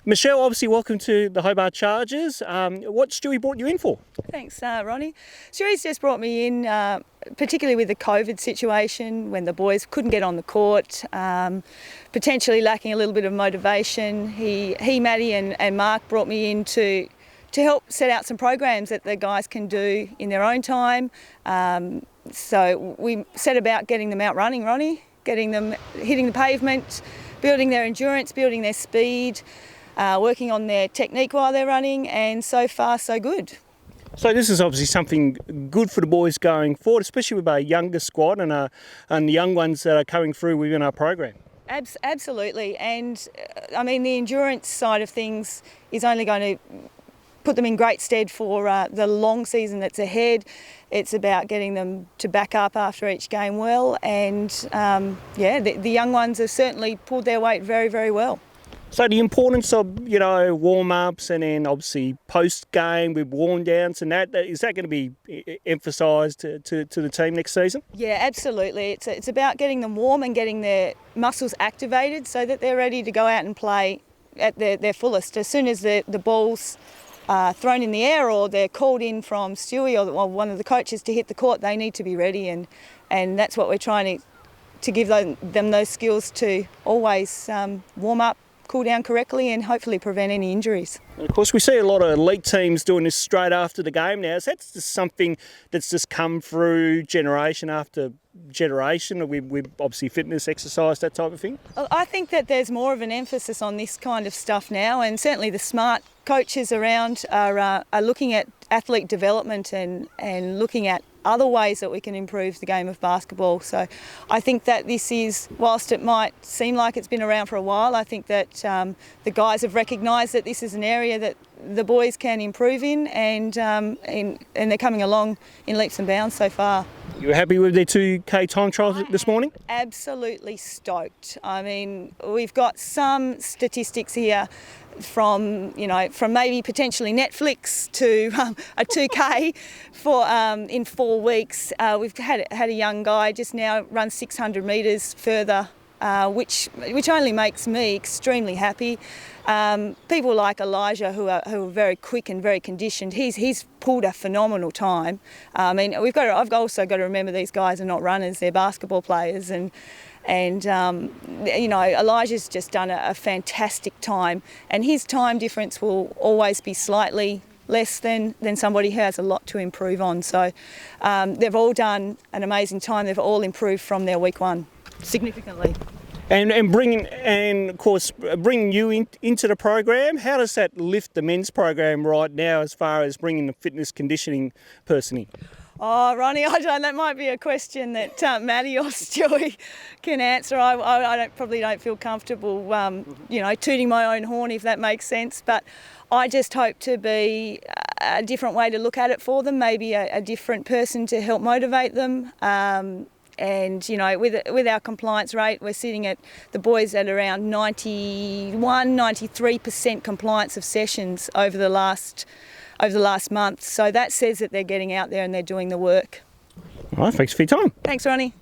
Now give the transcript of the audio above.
Michelle, obviously welcome to the Hobart Chargers. What's Stewie brought you in for? Thanks, Ronnie. Stewie's just brought me in, particularly with the COVID situation, when the boys couldn't get on the court, potentially lacking a little bit of motivation. He Maddie and Mark brought me in to help set out some programs that the guys can do in their own time. So we set about getting them out running, Ronnie, getting them hitting the pavement, building their endurance, building their speed, working on their technique while they're running, and so far so good. So this is obviously something good for the boys going forward, especially with our younger squad and the young ones that are coming through within our program. Absolutely, and I mean the endurance side of things is only going to put them in great stead for the long season that's ahead. It's about getting them to back up after each game well, and the young ones have certainly pulled their weight very, very well. So the importance of, warm-ups and then obviously post-game with warm-downs and that, is that going to be emphasised to the team next season? Yeah, absolutely. It's about getting them warm and getting their muscles activated so that they're ready to go out and play at their fullest. As soon as the ball's thrown in the air or they're called in from Stewie or one of the coaches to hit the court, they need to be ready, and that's what we're trying to give them those skills to always warm up, cool down correctly, and hopefully prevent any injuries. And of course, we see a lot of elite teams doing this straight after the game now. Is that just something that's just come through generation after generation with obviously fitness, exercise, that type of thing? I think that there's more of an emphasis on this kind of stuff now, and certainly the smart coaches around are looking at athlete development and looking at other ways that we can improve the game of basketball. So I think that this is, whilst it might seem like it's been around for a while, I think that the guys have recognised that this is an area that the boys can improve in, and they're coming along in leaps and bounds so far. You were happy with their 2K time trials this morning? Absolutely stoked. I mean, we've got some statistics here from maybe potentially Netflix to a 2K in 4 weeks. We've had a young guy just now run 600 metres further, which only makes me extremely happy. People like Elijah, who are very quick and very conditioned, he's pulled a phenomenal time. I mean, I've also got to remember these guys are not runners; they're basketball players, and Elijah's just done a fantastic time, and his time difference will always be slightly less than somebody who has a lot to improve on. So they've all done an amazing time. They've all improved from their week one significantly. And bringing you into the program, how does that lift the men's program right now as far as bringing the fitness conditioning person in? Oh, Ronnie, that might be a question that Maddie or Stewie can answer. I probably don't feel comfortable, tooting my own horn, if that makes sense. But I just hope to be a different way to look at it for them, maybe a different person to help motivate them. And, with our compliance rate, we're sitting at the boys at around 93% compliance of sessions over the last month. So that says that they're getting out there and they're doing the work. All right, thanks for your time. Thanks, Ronnie.